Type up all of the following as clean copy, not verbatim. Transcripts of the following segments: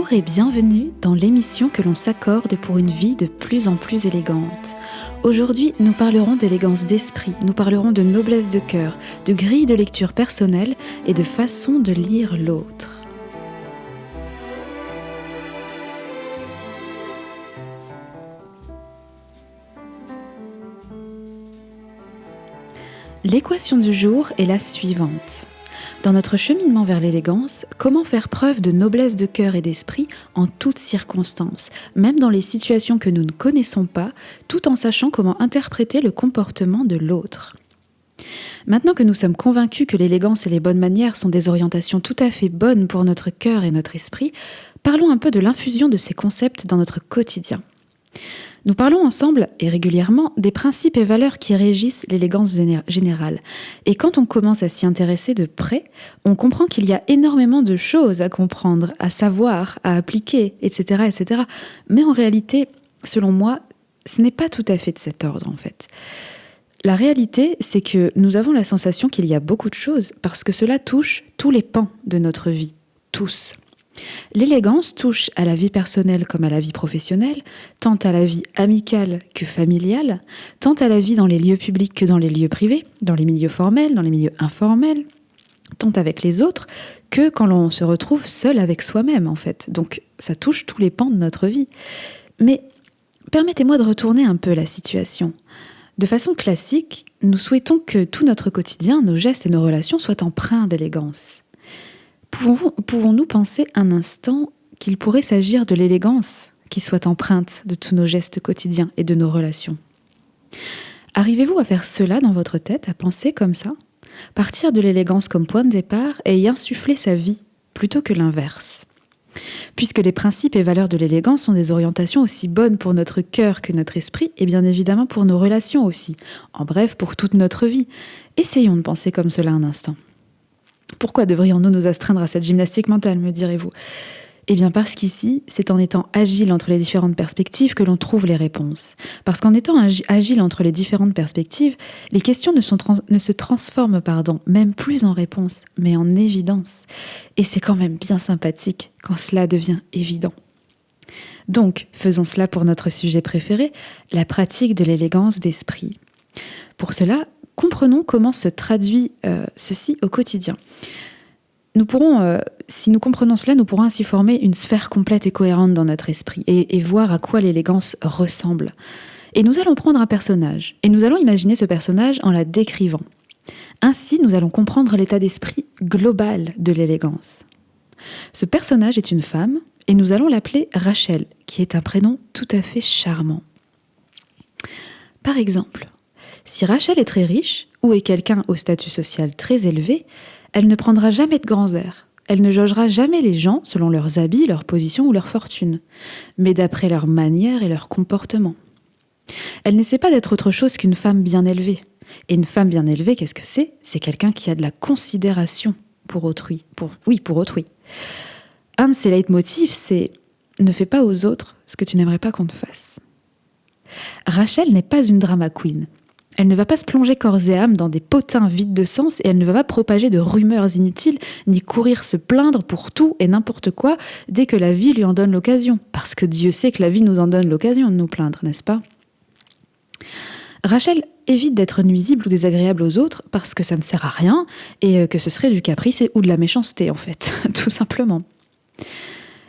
Bonjour et bienvenue dans l'émission que l'on s'accorde pour une vie de plus en plus élégante. Aujourd'hui, nous parlerons d'élégance d'esprit, nous parlerons de noblesse de cœur, de grille de lecture personnelle et de façon de lire l'autre. L'équation du jour est la suivante. Dans notre cheminement vers l'élégance, comment faire preuve de noblesse de cœur et d'esprit en toutes circonstances, même dans les situations que nous ne connaissons pas, tout en sachant comment interpréter le comportement de l'autre. Maintenant que nous sommes convaincus que l'élégance et les bonnes manières sont des orientations tout à fait bonnes pour notre cœur et notre esprit, parlons un peu de l'infusion de ces concepts dans notre quotidien. Nous parlons ensemble, et régulièrement, des principes et valeurs qui régissent l'élégance générale. Et quand on commence à s'y intéresser de près, on comprend qu'il y a énormément de choses à comprendre, à savoir, à appliquer, etc., etc. Mais en réalité, selon moi, ce n'est pas tout à fait de cet ordre, en fait. La réalité, c'est que nous avons la sensation qu'il y a beaucoup de choses, parce que cela touche tous les pans de notre vie, tous. L'élégance touche à la vie personnelle comme à la vie professionnelle, tant à la vie amicale que familiale, tant à la vie dans les lieux publics que dans les lieux privés, dans les milieux formels, dans les milieux informels, tant avec les autres que quand l'on se retrouve seul avec soi-même en fait. Donc ça touche tous les pans de notre vie. Mais permettez-moi de retourner un peu la situation. De façon classique, nous souhaitons que tout notre quotidien, nos gestes et nos relations soient empreints d'élégance. Pouvons-nous penser un instant qu'il pourrait s'agir de l'élégance qui soit empreinte de tous nos gestes quotidiens et de nos relations ? Arrivez-vous à faire cela dans votre tête, à penser comme ça ? Partir de l'élégance comme point de départ et y insuffler sa vie, plutôt que l'inverse. Puisque les principes et valeurs de l'élégance sont des orientations aussi bonnes pour notre cœur que notre esprit, et bien évidemment pour nos relations aussi, en bref pour toute notre vie. Essayons de penser comme cela un instant. Pourquoi devrions-nous nous astreindre à cette gymnastique mentale, me direz-vous ? Eh bien parce qu'ici, c'est en étant agile entre les différentes perspectives que l'on trouve les réponses. Parce qu'en étant agile entre les différentes perspectives, les questions ne se transforment même plus en réponses, mais en évidence. Et c'est quand même bien sympathique quand cela devient évident. Donc, faisons cela pour notre sujet préféré, la pratique de l'élégance d'esprit. Pour cela, comprenons comment se traduit ceci au quotidien. Si nous comprenons cela, nous pourrons ainsi former une sphère complète et cohérente dans notre esprit et voir à quoi l'élégance ressemble. Et nous allons prendre un personnage et nous allons imaginer ce personnage en la décrivant. Ainsi, nous allons comprendre l'état d'esprit global de l'élégance. Ce personnage est une femme et nous allons l'appeler Rachel, qui est un prénom tout à fait charmant. Par exemple, si Rachel est très riche ou est quelqu'un au statut social très élevé, elle ne prendra jamais de grands airs. Elle ne jaugera jamais les gens selon leurs habits, leur position ou leur fortune, mais d'après leurs manières et leur comportement. Elle n'essaie pas d'être autre chose qu'une femme bien élevée. Et une femme bien élevée, qu'est-ce que c'est ? C'est quelqu'un qui a de la considération pour autrui. Pour autrui. Un de ses leitmotifs, c'est « ne fais pas aux autres ce que tu n'aimerais pas qu'on te fasse ». Rachel n'est pas une drama queen. Elle ne va pas se plonger corps et âme dans des potins vides de sens et elle ne va pas propager de rumeurs inutiles ni courir se plaindre pour tout et n'importe quoi dès que la vie lui en donne l'occasion. Parce que Dieu sait que la vie nous en donne l'occasion de nous plaindre, n'est-ce pas ? Rachel évite d'être nuisible ou désagréable aux autres parce que ça ne sert à rien et que ce serait du caprice ou de la méchanceté en fait, tout simplement.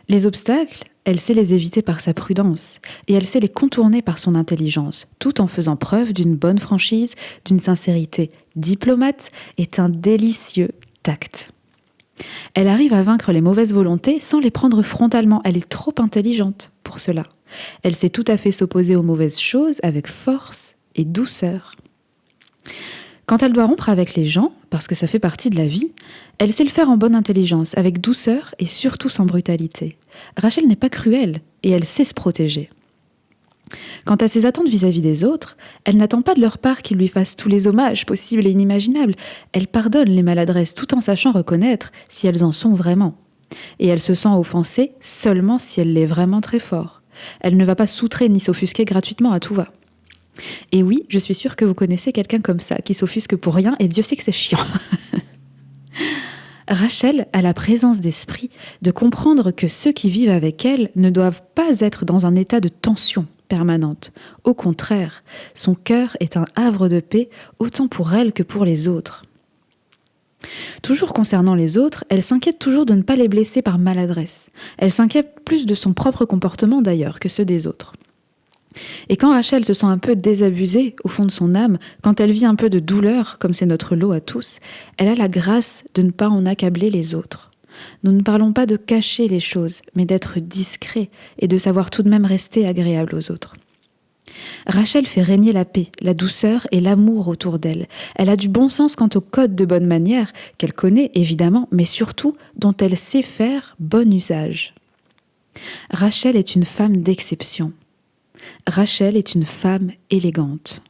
Les obstacles, elle sait les éviter par sa prudence et elle sait les contourner par son intelligence, tout en faisant preuve d'une bonne franchise, d'une sincérité diplomate et d'un délicieux tact. Elle arrive à vaincre les mauvaises volontés sans les prendre frontalement, elle est trop intelligente pour cela. Elle sait tout à fait s'opposer aux mauvaises choses avec force et douceur. Quand elle doit rompre avec les gens, parce que ça fait partie de la vie, elle sait le faire en bonne intelligence, avec douceur et surtout sans brutalité. Rachel n'est pas cruelle et elle sait se protéger. Quant à ses attentes vis-à-vis des autres, elle n'attend pas de leur part qu'ils lui fassent tous les hommages possibles et inimaginables. Elle pardonne les maladresses tout en sachant reconnaître si elles en sont vraiment. Et elle se sent offensée seulement si elle l'est vraiment très fort. Elle ne va pas s'outrer ni s'offusquer gratuitement à tout va. Et oui, je suis sûre que vous connaissez quelqu'un comme ça, qui s'offusque pour rien, et Dieu sait que c'est chiant. Rachel a la présence d'esprit de comprendre que ceux qui vivent avec elle ne doivent pas être dans un état de tension permanente. Au contraire, son cœur est un havre de paix autant pour elle que pour les autres. Toujours concernant les autres, elle s'inquiète toujours de ne pas les blesser par maladresse. Elle s'inquiète plus de son propre comportement d'ailleurs que ceux des autres. Et quand Rachel se sent un peu désabusée au fond de son âme, quand elle vit un peu de douleur, comme c'est notre lot à tous, elle a la grâce de ne pas en accabler les autres. Nous ne parlons pas de cacher les choses, mais d'être discret et de savoir tout de même rester agréable aux autres. Rachel fait régner la paix, la douceur et l'amour autour d'elle. Elle a du bon sens quant au code de bonne manière, qu'elle connaît évidemment, mais surtout dont elle sait faire bon usage. Rachel est une femme d'exception. Rachel est une femme élégante.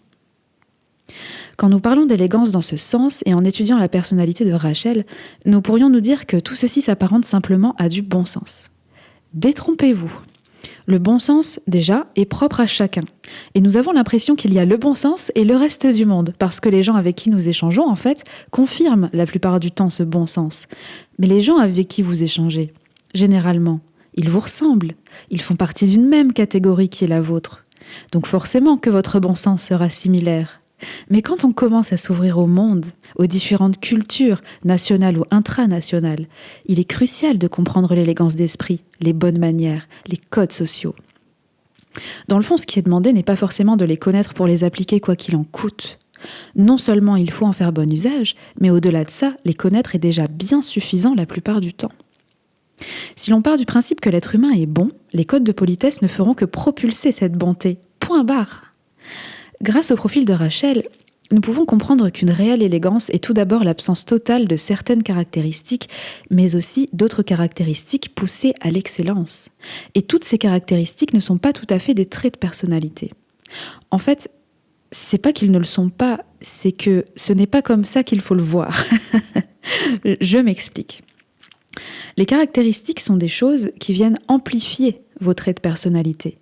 Quand nous parlons d'élégance dans ce sens et en étudiant la personnalité de Rachel, nous pourrions nous dire que tout ceci s'apparente simplement à du bon sens. Détrompez-vous. Le bon sens, déjà, est propre à chacun. Et nous avons l'impression qu'il y a le bon sens et le reste du monde, parce que les gens avec qui nous échangeons, en fait, confirment la plupart du temps ce bon sens. Mais les gens avec qui vous échangez, généralement, ils vous ressemblent. Ils font partie d'une même catégorie qui est la vôtre. Donc forcément que votre bon sens sera similaire. Mais quand on commence à s'ouvrir au monde, aux différentes cultures, nationales ou intranationales, il est crucial de comprendre l'élégance d'esprit, les bonnes manières, les codes sociaux. Dans le fond, ce qui est demandé n'est pas forcément de les connaître pour les appliquer quoi qu'il en coûte. Non seulement il faut en faire bon usage, mais au-delà de ça, les connaître est déjà bien suffisant la plupart du temps. Si l'on part du principe que l'être humain est bon, les codes de politesse ne feront que propulser cette bonté. Point barre. Grâce au profil de Rachel, nous pouvons comprendre qu'une réelle élégance est tout d'abord l'absence totale de certaines caractéristiques, mais aussi d'autres caractéristiques poussées à l'excellence. Et toutes ces caractéristiques ne sont pas tout à fait des traits de personnalité. En fait, c'est pas qu'ils ne le sont pas, c'est que ce n'est pas comme ça qu'il faut le voir. Je m'explique. Les caractéristiques sont des choses qui viennent amplifier vos traits de personnalité.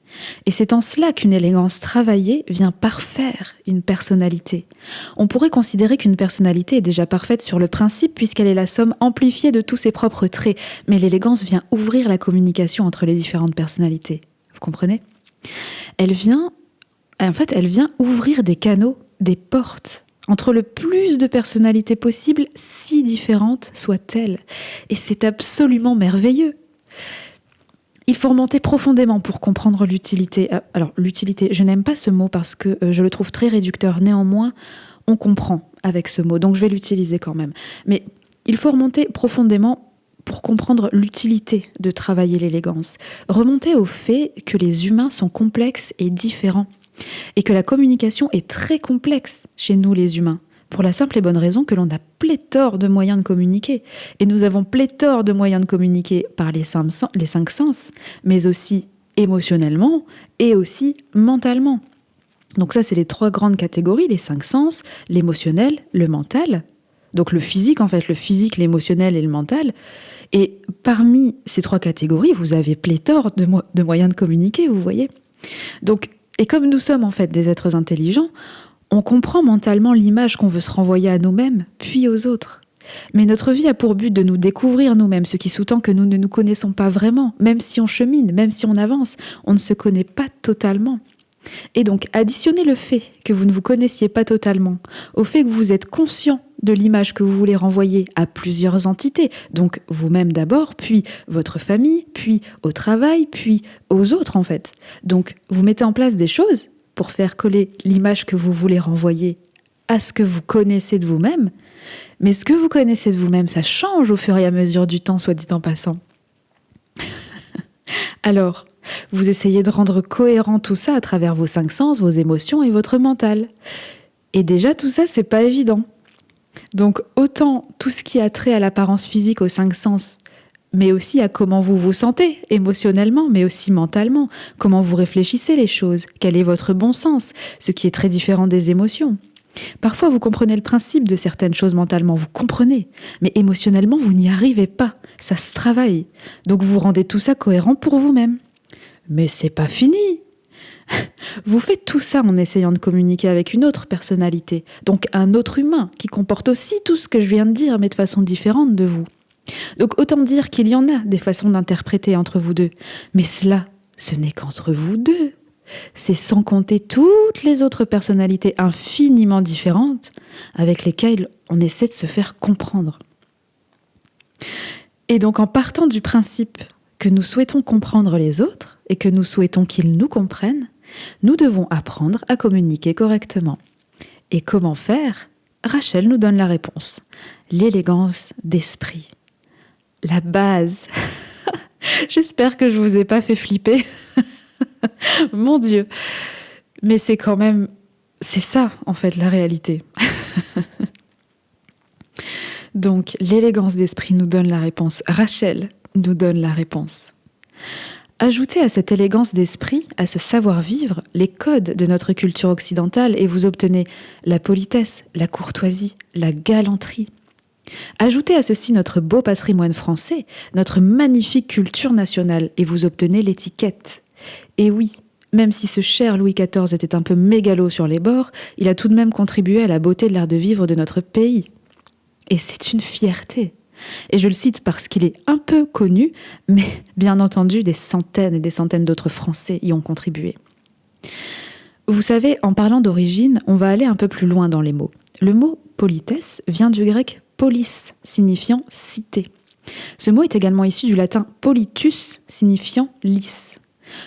Et c'est en cela qu'une élégance travaillée vient parfaire une personnalité. On pourrait considérer qu'une personnalité est déjà parfaite sur le principe puisqu'elle est la somme amplifiée de tous ses propres traits. Mais l'élégance vient ouvrir la communication entre les différentes personnalités. Vous comprenez ? Elle vient ouvrir des canaux, des portes entre le plus de personnalités possibles, si différentes soient-elles. Et c'est absolument merveilleux. Il faut remonter profondément pour comprendre l'utilité. Alors, l'utilité, je n'aime pas ce mot parce que je le trouve très réducteur. Néanmoins, on comprend avec ce mot, donc je vais l'utiliser quand même. Mais il faut remonter profondément pour comprendre l'utilité de travailler l'élégance. Remonter au fait que les humains sont complexes et différents. Et que la communication est très complexe chez nous les humains, pour la simple et bonne raison que l'on a pléthore de moyens de communiquer. Et nous avons pléthore de moyens de communiquer par les cinq sens, mais aussi émotionnellement et aussi mentalement. Donc ça, c'est les trois grandes catégories, les 5 sens, l'émotionnel, le mental. Donc le physique, en fait, le physique, l'émotionnel et le mental. Et parmi ces 3 catégories, vous avez pléthore de moyens de communiquer, vous voyez. Donc, et comme nous sommes en fait des êtres intelligents, on comprend mentalement l'image qu'on veut se renvoyer à nous-mêmes, puis aux autres. Mais notre vie a pour but de nous découvrir nous-mêmes, ce qui sous-tend que nous ne nous connaissons pas vraiment, même si on chemine, même si on avance, on ne se connaît pas totalement. Et donc, additionnez le fait que vous ne vous connaissiez pas totalement au fait que vous êtes conscient de l'image que vous voulez renvoyer à plusieurs entités, donc vous-même d'abord, puis votre famille, puis au travail, puis aux autres en fait. Donc, vous mettez en place des choses pour faire coller l'image que vous voulez renvoyer à ce que vous connaissez de vous-même, mais ce que vous connaissez de vous-même, ça change au fur et à mesure du temps, soit dit en passant. Alors, vous essayez de rendre cohérent tout ça à travers vos 5 sens, vos émotions et votre mental. Et déjà, tout ça, c'est pas évident. Donc, autant tout ce qui a trait à l'apparence physique aux 5 sens, mais aussi à comment vous vous sentez émotionnellement, mais aussi mentalement, comment vous réfléchissez les choses, quel est votre bon sens, ce qui est très différent des émotions. Parfois, vous comprenez le principe de certaines choses mentalement, vous comprenez, mais émotionnellement, vous n'y arrivez pas, ça se travaille. Donc, vous rendez tout ça cohérent pour vous-même. Mais c'est pas fini. Vous faites tout ça en essayant de communiquer avec une autre personnalité, donc un autre humain qui comporte aussi tout ce que je viens de dire, mais de façon différente de vous. Donc autant dire qu'il y en a des façons d'interpréter entre vous deux, mais cela, ce n'est qu'entre vous deux. C'est sans compter toutes les autres personnalités infiniment différentes avec lesquelles on essaie de se faire comprendre. Et donc en partant du principe que nous souhaitons comprendre les autres et que nous souhaitons qu'ils nous comprennent, nous devons apprendre à communiquer correctement. Et comment faire ? Rachel nous donne la réponse. L'élégance d'esprit. La base. J'espère que je vous ai pas fait flipper. Mon Dieu. Mais c'est quand même... C'est ça, en fait, la réalité. Donc, l'élégance d'esprit nous donne la réponse. Rachel nous donne la réponse. Ajoutez à cette élégance d'esprit, à ce savoir-vivre, les codes de notre culture occidentale et vous obtenez la politesse, la courtoisie, la galanterie. Ajoutez à ceci notre beau patrimoine français, notre magnifique culture nationale et vous obtenez l'étiquette. Et oui, même si ce cher Louis XIV était un peu mégalo sur les bords, il a tout de même contribué à la beauté de l'art de vivre de notre pays. Et c'est une fierté. Et je le cite parce qu'il est un peu connu, mais bien entendu, des centaines et des centaines d'autres Français y ont contribué. Vous savez, en parlant d'origine, on va aller un peu plus loin dans les mots. Le mot politesse vient du grec polis, signifiant cité. Ce mot est également issu du latin politus, signifiant lisse.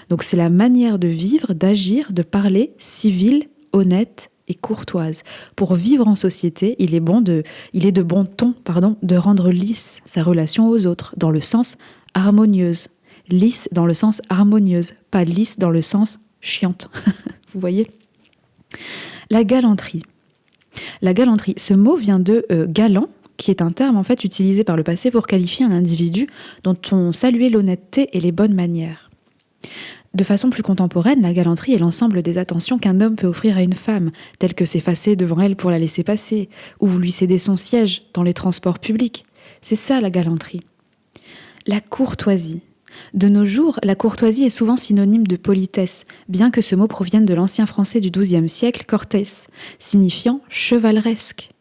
Donc c'est la manière de vivre, d'agir, de parler civile, honnête et courtoise. Pour vivre en société, il est de bon ton, de rendre lisse sa relation aux autres, dans le sens harmonieuse. Lisse dans le sens harmonieuse, pas lisse dans le sens chiante. Vous voyez ? La galanterie. La galanterie, ce mot vient de galant, qui est un terme en fait utilisé par le passé pour qualifier un individu dont on saluait l'honnêteté et les bonnes manières. De façon plus contemporaine, la galanterie est l'ensemble des attentions qu'un homme peut offrir à une femme, telles que s'effacer devant elle pour la laisser passer, ou lui céder son siège dans les transports publics. C'est ça la galanterie. La courtoisie. De nos jours, la courtoisie est souvent synonyme de politesse, bien que ce mot provienne de l'ancien français du XIIe siècle, cortés, signifiant chevaleresque.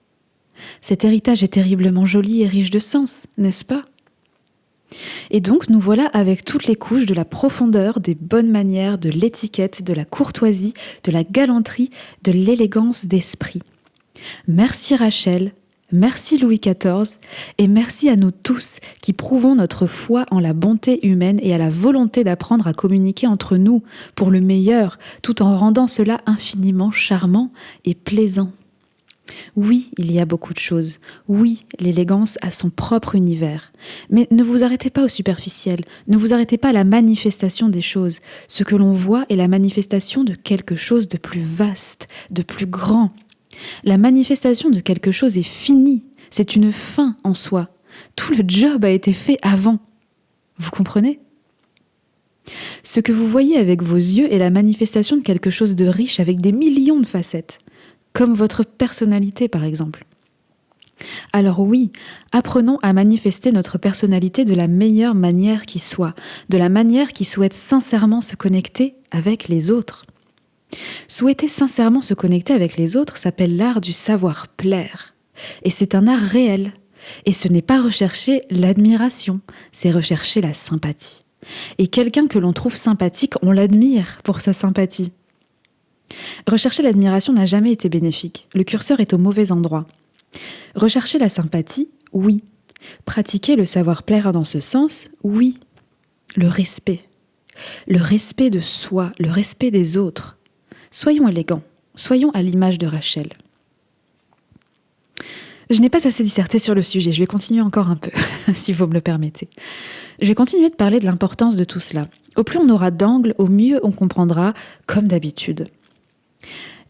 Cet héritage est terriblement joli et riche de sens, n'est-ce pas ? Et donc nous voilà avec toutes les couches de la profondeur, des bonnes manières, de l'étiquette, de la courtoisie, de la galanterie, de l'élégance d'esprit. Merci Rachel, merci Louis XIV et merci à nous tous qui prouvons notre foi en la bonté humaine et à la volonté d'apprendre à communiquer entre nous pour le meilleur, tout en rendant cela infiniment charmant et plaisant. Oui, il y a beaucoup de choses. Oui, l'élégance a son propre univers. Mais ne vous arrêtez pas au superficiel. Ne vous arrêtez pas à la manifestation des choses. Ce que l'on voit est la manifestation de quelque chose de plus vaste, de plus grand. La manifestation de quelque chose est finie. C'est une fin en soi. Tout le job a été fait avant. Vous comprenez ? Ce que vous voyez avec vos yeux est la manifestation de quelque chose de riche avec des millions de facettes. Comme votre personnalité, par exemple. Alors oui, apprenons à manifester notre personnalité de la meilleure manière qui soit, de la manière qui souhaite sincèrement se connecter avec les autres. Souhaiter sincèrement se connecter avec les autres s'appelle l'art du savoir-plaire. Et c'est un art réel. Et ce n'est pas rechercher l'admiration, c'est rechercher la sympathie. Et quelqu'un que l'on trouve sympathique, on l'admire pour sa sympathie. Rechercher l'admiration n'a jamais été bénéfique. Le curseur est au mauvais endroit. Rechercher la sympathie, oui. Pratiquer le savoir-plaire dans ce sens, oui. Le respect. Le respect de soi, le respect des autres. Soyons élégants. Soyons à l'image de Rachel. Je n'ai pas assez disserté sur le sujet. Je vais continuer encore un peu, si vous me le permettez. Je vais continuer de parler de l'importance de tout cela. Au plus on aura d'angles, au mieux on comprendra, comme d'habitude.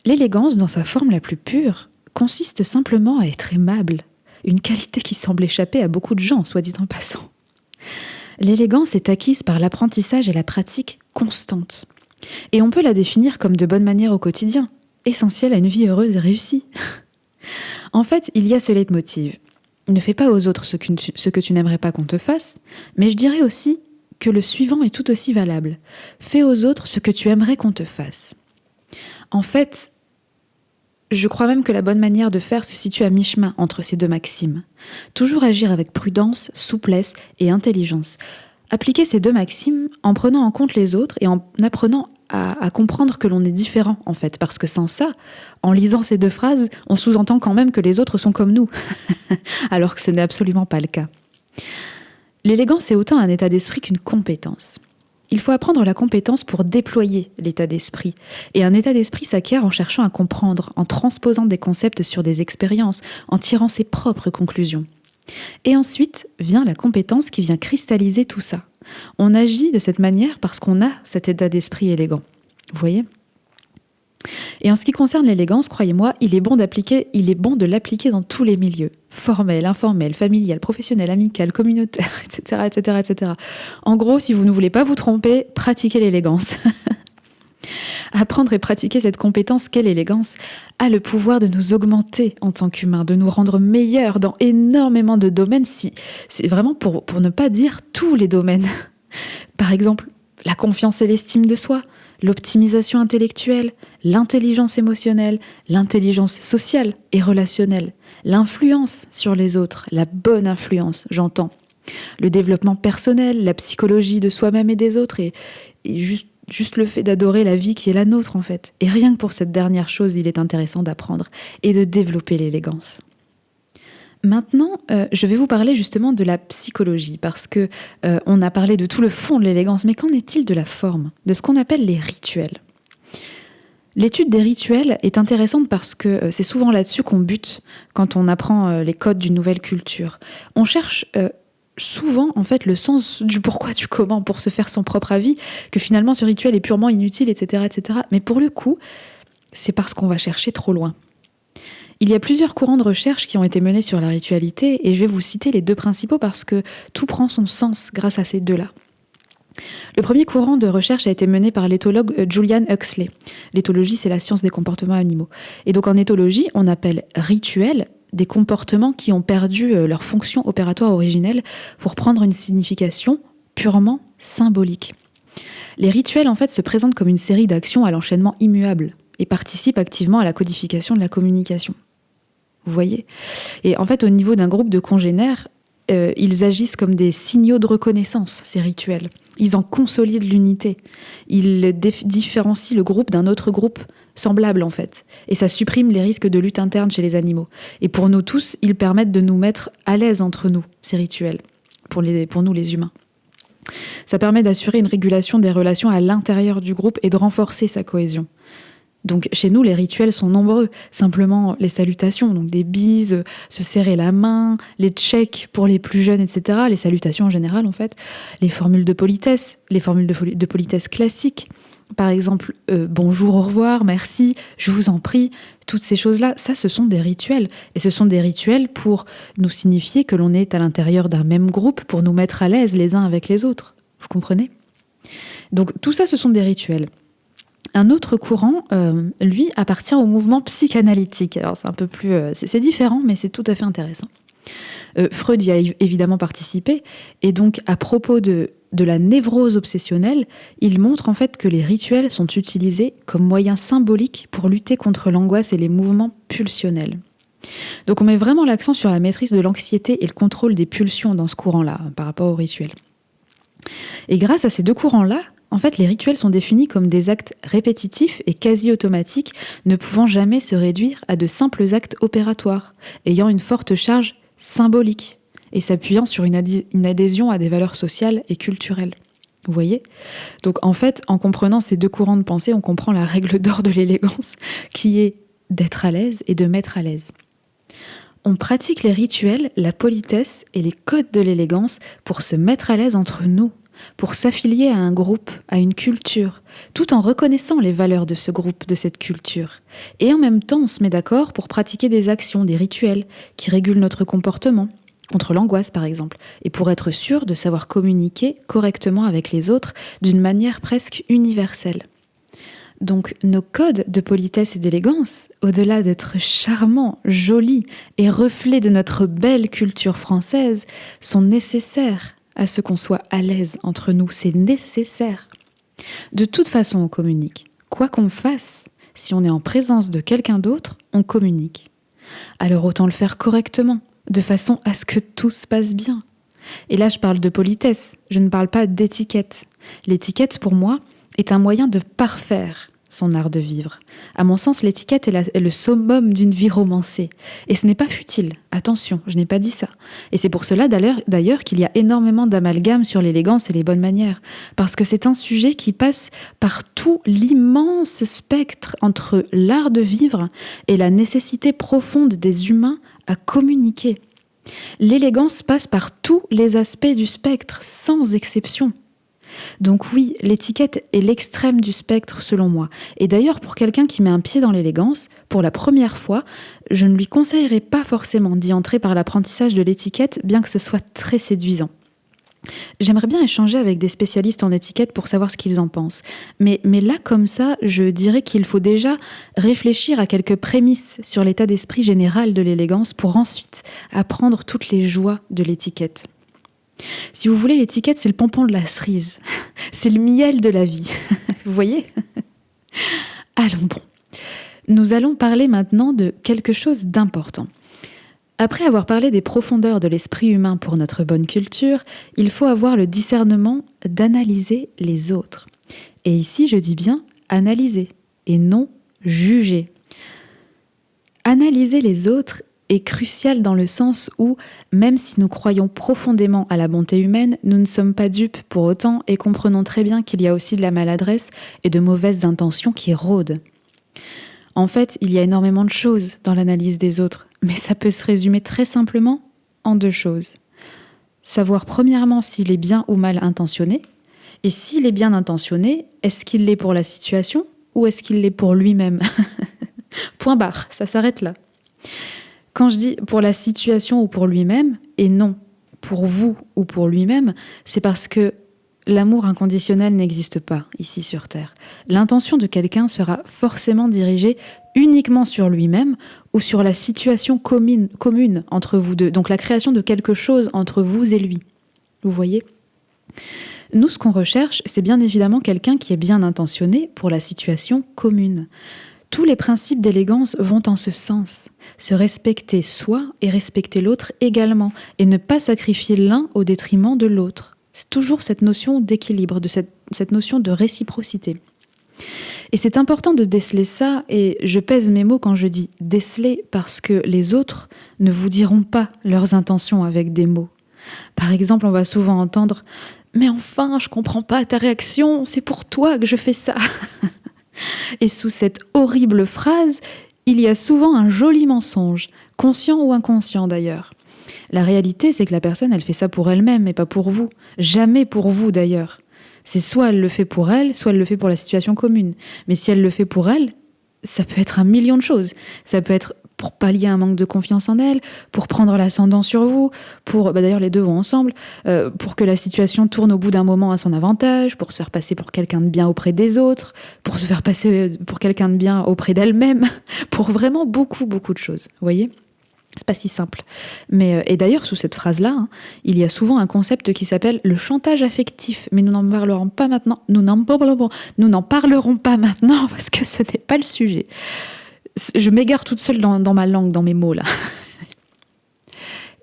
L'élégance, dans sa forme la plus pure, consiste simplement à être aimable, une qualité qui semble échapper à beaucoup de gens, soit dit en passant. L'élégance est acquise par l'apprentissage et la pratique constante. Et on peut la définir comme de bonnes manières au quotidien, essentielles à une vie heureuse et réussie. En fait, il y a ce leitmotiv. Ne fais pas aux autres ce que tu n'aimerais pas qu'on te fasse, mais je dirais aussi que le suivant est tout aussi valable. Fais aux autres ce que tu aimerais qu'on te fasse. En fait, Je crois même que la bonne manière de faire se situe à mi-chemin entre ces deux maximes. Toujours agir avec prudence, souplesse et intelligence. Appliquer ces deux maximes en prenant en compte les autres et en apprenant à comprendre que l'on est différent, en fait. Parce que sans ça, en lisant ces deux phrases, on sous-entend quand même que les autres sont comme nous. Alors que ce n'est absolument pas le cas. L'élégance est autant un état d'esprit qu'une compétence. Il faut apprendre la compétence pour déployer l'état d'esprit. Et un état d'esprit s'acquiert en cherchant à comprendre, en transposant des concepts sur des expériences, en tirant ses propres conclusions. Et ensuite vient la compétence qui vient cristalliser tout ça. On agit de cette manière parce qu'on a cet état d'esprit élégant. Vous voyez ? Et en ce qui concerne l'élégance, croyez-moi, il est bon de l'appliquer dans tous les milieux. Formel, informel, familial, professionnel, amical, communautaire, etc., etc., etc. En gros, si vous ne voulez pas vous tromper, pratiquez l'élégance. Apprendre et pratiquer cette compétence qu'est l'élégance a le pouvoir de nous augmenter en tant qu'humains, de nous rendre meilleurs dans énormément de domaines, c'est vraiment pour ne pas dire tous les domaines. Par exemple, la confiance et l'estime de soi, l'optimisation intellectuelle, l'intelligence émotionnelle, l'intelligence sociale et relationnelle, l'influence sur les autres, la bonne influence, j'entends, le développement personnel, la psychologie de soi-même et des autres, et juste le fait d'adorer la vie qui est la nôtre, en fait. Et rien que pour cette dernière chose, il est intéressant d'apprendre et de développer l'élégance. Maintenant, je vais vous parler justement de la psychologie, parce que on a parlé de tout le fond de l'élégance, mais qu'en est-il de la forme, de ce qu'on appelle les rituels ? L'étude des rituels est intéressante parce que c'est souvent là-dessus qu'on bute quand on apprend les codes d'une nouvelle culture. On cherche souvent en fait le sens du pourquoi, du comment, pour se faire son propre avis, que finalement ce rituel est purement inutile, etc., etc. Mais pour le coup, c'est parce qu'on va chercher trop loin. Il y a plusieurs courants de recherche qui ont été menés sur la ritualité et je vais vous citer les deux principaux parce que tout prend son sens grâce à ces deux-là. Le premier courant de recherche a été mené par l'éthologue Julian Huxley. L'éthologie, c'est la science des comportements animaux. Et donc en éthologie, on appelle rituel des comportements qui ont perdu leur fonction opératoire originelle pour prendre une signification purement symbolique. Les rituels, en fait, se présentent comme une série d'actions à l'enchaînement immuable et participent activement à la codification de la communication. Vous voyez ? Et en fait, au niveau d'un groupe de congénères, ils agissent comme des signaux de reconnaissance, ces rituels. Ils en consolident l'unité. Ils différencient le groupe d'un autre groupe semblable, en fait. Et ça supprime les risques de lutte interne chez les animaux. Et pour nous tous, ils permettent de nous mettre à l'aise entre nous, ces rituels, pour nous les humains. Ça permet d'assurer une régulation des relations à l'intérieur du groupe et de renforcer sa cohésion. Donc chez nous, les rituels sont nombreux. Simplement les salutations, donc des bises, se serrer la main, les tchèques pour les plus jeunes, etc. Les salutations en général, en fait. Les formules de politesse, les formules de politesse classiques. Par exemple, bonjour, au revoir, merci, je vous en prie. Toutes ces choses-là, ça, ce sont des rituels. Et ce sont des rituels pour nous signifier que l'on est à l'intérieur d'un même groupe, pour nous mettre à l'aise les uns avec les autres. Vous comprenez ? Donc tout ça, ce sont des rituels. Un autre courant, lui, appartient au mouvement psychanalytique. Alors c'est un peu plus... c'est différent, mais c'est tout à fait intéressant. Freud y a évidemment participé, et donc à propos de la névrose obsessionnelle, il montre en fait que les rituels sont utilisés comme moyen symbolique pour lutter contre l'angoisse et les mouvements pulsionnels. Donc on met vraiment l'accent sur la maîtrise de l'anxiété et le contrôle des pulsions dans ce courant-là, par rapport aux rituels. Et grâce à ces deux courants-là, en fait, les rituels sont définis comme des actes répétitifs et quasi automatiques, ne pouvant jamais se réduire à de simples actes opératoires, ayant une forte charge symbolique et s'appuyant sur une adhésion à des valeurs sociales et culturelles. Vous voyez ? Donc en fait, en comprenant ces deux courants de pensée, on comprend la règle d'or de l'élégance, qui est d'être à l'aise et de mettre à l'aise. On pratique les rituels, la politesse et les codes de l'élégance pour se mettre à l'aise entre nous, pour s'affilier à un groupe, à une culture, tout en reconnaissant les valeurs de ce groupe, de cette culture. Et en même temps, on se met d'accord pour pratiquer des actions, des rituels qui régulent notre comportement, contre l'angoisse par exemple, et pour être sûr de savoir communiquer correctement avec les autres d'une manière presque universelle. Donc nos codes de politesse et d'élégance, au-delà d'être charmants, jolis et reflets de notre belle culture française, sont nécessaires à ce qu'on soit à l'aise entre nous, c'est nécessaire. De toute façon, on communique. Quoi qu'on fasse, si on est en présence de quelqu'un d'autre, on communique. Alors autant le faire correctement, de façon à ce que tout se passe bien. Et là, je parle de politesse, je ne parle pas d'étiquette. L'étiquette, pour moi, est un moyen de parfaire son art de vivre. À mon sens, l'étiquette est le summum d'une vie romancée. Et ce n'est pas futile, attention, je n'ai pas dit ça. Et c'est pour cela d'ailleurs qu'il y a énormément d'amalgames sur l'élégance et les bonnes manières. Parce que c'est un sujet qui passe par tout l'immense spectre entre l'art de vivre et la nécessité profonde des humains à communiquer. L'élégance passe par tous les aspects du spectre, sans exception. Donc oui, l'étiquette est l'extrême du spectre selon moi. Et d'ailleurs, pour quelqu'un qui met un pied dans l'élégance, pour la première fois, je ne lui conseillerais pas forcément d'y entrer par l'apprentissage de l'étiquette, bien que ce soit très séduisant. J'aimerais bien échanger avec des spécialistes en étiquette pour savoir ce qu'ils en pensent. Mais là, comme ça, je dirais qu'il faut déjà réfléchir à quelques prémices sur l'état d'esprit général de l'élégance pour ensuite apprendre toutes les joies de l'étiquette. Si vous voulez, l'étiquette, c'est le pompon de la cerise. C'est le miel de la vie. Vous voyez ? Allons bon. Nous allons parler maintenant de quelque chose d'important. Après avoir parlé des profondeurs de l'esprit humain pour notre bonne culture, il faut avoir le discernement d'analyser les autres. Et ici, je dis bien analyser et non juger. Analyser les autres est crucial dans le sens où, même si nous croyons profondément à la bonté humaine, nous ne sommes pas dupes pour autant et comprenons très bien qu'il y a aussi de la maladresse et de mauvaises intentions qui rôdent. En fait, il y a énormément de choses dans l'analyse des autres, mais ça peut se résumer très simplement en 2 choses. Savoir premièrement s'il est bien ou mal intentionné, et s'il est bien intentionné, est-ce qu'il l'est pour la situation ou est-ce qu'il l'est pour lui-même ? Point barre, ça s'arrête là. Quand je dis pour la situation ou pour lui-même, et non pour vous ou pour lui-même, c'est parce que l'amour inconditionnel n'existe pas ici sur Terre. L'intention de quelqu'un sera forcément dirigée uniquement sur lui-même ou sur la situation commune entre vous deux. Donc la création de quelque chose entre vous et lui. Vous voyez ? Nous, ce qu'on recherche, c'est bien évidemment quelqu'un qui est bien intentionné pour la situation commune. Tous les principes d'élégance vont en ce sens. Se respecter soi et respecter l'autre également, et ne pas sacrifier l'un au détriment de l'autre. C'est toujours cette notion d'équilibre, de cette notion de réciprocité. Et c'est important de déceler ça, et je pèse mes mots quand je dis déceler, parce que les autres ne vous diront pas leurs intentions avec des mots. Par exemple, on va souvent entendre « Mais enfin, je comprends pas ta réaction, c'est pour toi que je fais ça !» Et sous cette horrible phrase, il y a souvent un joli mensonge, conscient ou inconscient d'ailleurs. La réalité, c'est que la personne, elle fait ça pour elle-même et pas pour vous. Jamais pour vous d'ailleurs. C'est soit elle le fait pour elle, soit elle le fait pour la situation commune. Mais si elle le fait pour elle, ça peut être 1 million de choses. Ça peut être pour pallier un manque de confiance en elle, pour prendre l'ascendant sur vous, pour, d'ailleurs les deux vont ensemble, pour que la situation tourne au bout d'un moment à son avantage, pour se faire passer pour quelqu'un de bien auprès des autres, pour se faire passer pour quelqu'un de bien auprès d'elle-même, pour vraiment beaucoup, beaucoup de choses, vous voyez ? C'est pas si simple. Mais, et d'ailleurs, sous cette phrase-là, il y a souvent un concept qui s'appelle le chantage affectif. Mais nous n'en parlerons pas maintenant. Nous n'en parlerons pas maintenant parce que ce n'est pas le sujet. Je m'égare toute seule dans ma langue, dans mes mots, là.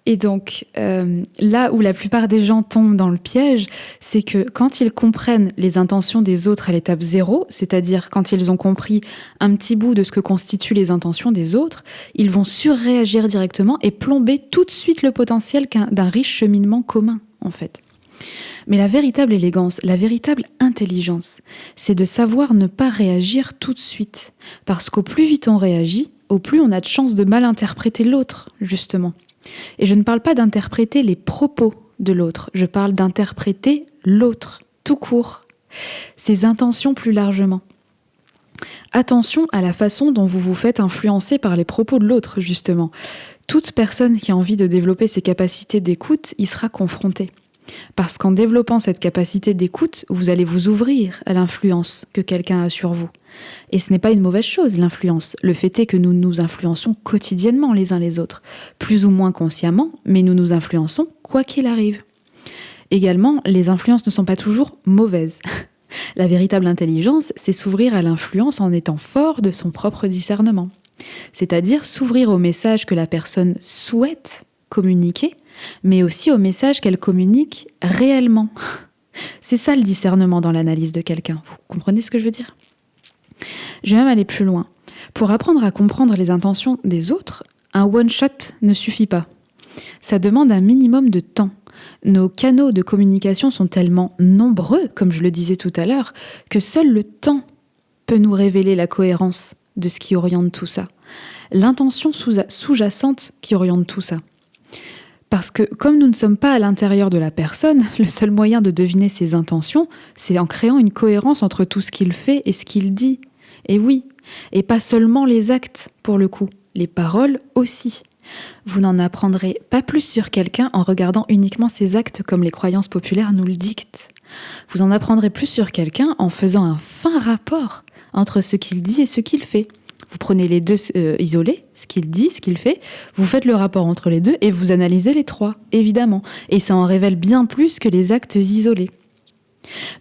Et donc, là où la plupart des gens tombent dans le piège, c'est que quand ils comprennent les intentions des autres à l'étape 0, c'est-à-dire quand ils ont compris un petit bout de ce que constituent les intentions des autres, ils vont surréagir directement et plomber tout de suite le potentiel d'un riche cheminement commun, en fait. Mais la véritable élégance, la véritable intelligence, c'est de savoir ne pas réagir tout de suite. Parce qu'au plus vite on réagit, au plus on a de chances de mal interpréter l'autre, justement. Et je ne parle pas d'interpréter les propos de l'autre, je parle d'interpréter l'autre, tout court, ses intentions plus largement. Attention à la façon dont vous vous faites influencer par les propos de l'autre, justement. Toute personne qui a envie de développer ses capacités d'écoute y sera confrontée. Parce qu'en développant cette capacité d'écoute, vous allez vous ouvrir à l'influence que quelqu'un a sur vous. Et ce n'est pas une mauvaise chose, l'influence. Le fait est que nous nous influençons quotidiennement les uns les autres, plus ou moins consciemment, mais nous nous influençons quoi qu'il arrive. Également, les influences ne sont pas toujours mauvaises. La véritable intelligence, c'est s'ouvrir à l'influence en étant fort de son propre discernement. C'est-à-dire s'ouvrir au message que la personne souhaite communiquer, mais aussi au message qu'elle communique réellement. C'est ça le discernement dans l'analyse de quelqu'un. Vous comprenez ce que je veux dire ? Je vais même aller plus loin. Pour apprendre à comprendre les intentions des autres, un one-shot ne suffit pas. Ça demande un minimum de temps. Nos canaux de communication sont tellement nombreux, comme je le disais tout à l'heure, que seul le temps peut nous révéler la cohérence de ce qui oriente tout ça. L'intention sous-jacente qui oriente tout ça. Parce que comme nous ne sommes pas à l'intérieur de la personne, le seul moyen de deviner ses intentions, c'est en créant une cohérence entre tout ce qu'il fait et ce qu'il dit. Et oui, et pas seulement les actes pour le coup, les paroles aussi. Vous n'en apprendrez pas plus sur quelqu'un en regardant uniquement ses actes comme les croyances populaires nous le dictent. Vous en apprendrez plus sur quelqu'un en faisant un fin rapport entre ce qu'il dit et ce qu'il fait. Vous prenez les deux isolés, ce qu'il dit, ce qu'il fait, vous faites le rapport entre les deux et vous analysez les trois, évidemment. Et ça en révèle bien plus que les actes isolés.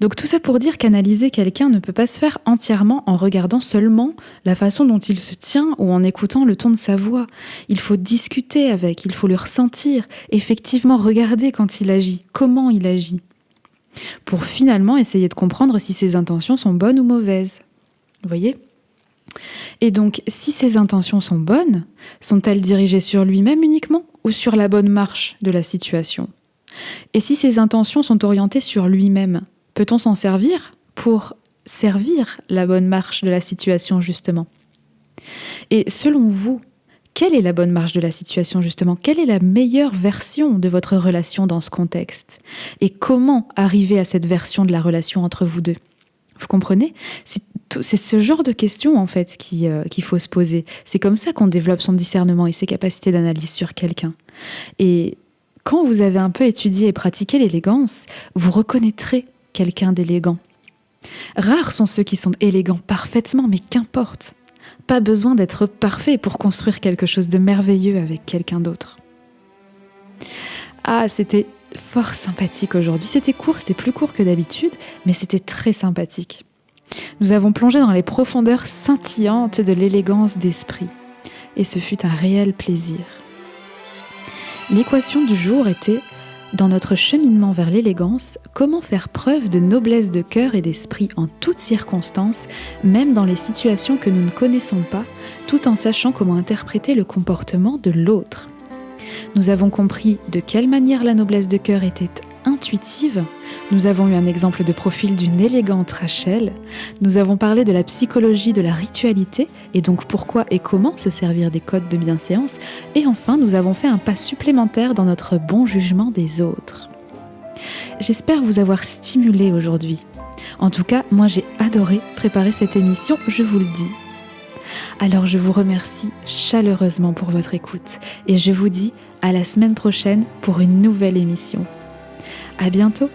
Donc tout ça pour dire qu'analyser quelqu'un ne peut pas se faire entièrement en regardant seulement la façon dont il se tient ou en écoutant le ton de sa voix. Il faut discuter avec, il faut le ressentir, effectivement regarder quand il agit, comment il agit, pour finalement essayer de comprendre si ses intentions sont bonnes ou mauvaises. Vous voyez ? Et donc, si ses intentions sont bonnes, sont-elles dirigées sur lui-même uniquement ou sur la bonne marche de la situation ? Et si ses intentions sont orientées sur lui-même, peut-on s'en servir pour servir la bonne marche de la situation, justement ? Et selon vous, quelle est la bonne marche de la situation, justement ? Quelle est la meilleure version de votre relation dans ce contexte ? Et comment arriver à cette version de la relation entre vous deux ? Vous comprenez ? C'est ce genre de questions, en fait, qu'il faut se poser. C'est comme ça qu'on développe son discernement et ses capacités d'analyse sur quelqu'un. Et quand vous avez un peu étudié et pratiqué l'élégance, vous reconnaîtrez quelqu'un d'élégant. Rares sont ceux qui sont élégants parfaitement, mais qu'importe. Pas besoin d'être parfait pour construire quelque chose de merveilleux avec quelqu'un d'autre. Ah, c'était fort sympathique aujourd'hui. C'était court, c'était plus court que d'habitude, mais c'était très sympathique. Nous avons plongé dans les profondeurs scintillantes de l'élégance d'esprit. Et ce fut un réel plaisir. L'équation du jour était, dans notre cheminement vers l'élégance, comment faire preuve de noblesse de cœur et d'esprit en toutes circonstances, même dans les situations que nous ne connaissons pas, tout en sachant comment interpréter le comportement de l'autre. Nous avons compris de quelle manière la noblesse de cœur était intuitive. Nous avons eu un exemple de profil d'une élégante Rachel. Nous avons parlé de la psychologie de la ritualité et donc pourquoi et comment se servir des codes de bienséance. Et enfin, nous avons fait un pas supplémentaire dans notre bon jugement des autres. J'espère vous avoir stimulé aujourd'hui. En tout cas, moi j'ai adoré préparer cette émission, je vous le dis. Alors je vous remercie chaleureusement pour votre écoute et je vous dis à la semaine prochaine pour une nouvelle émission. À bientôt!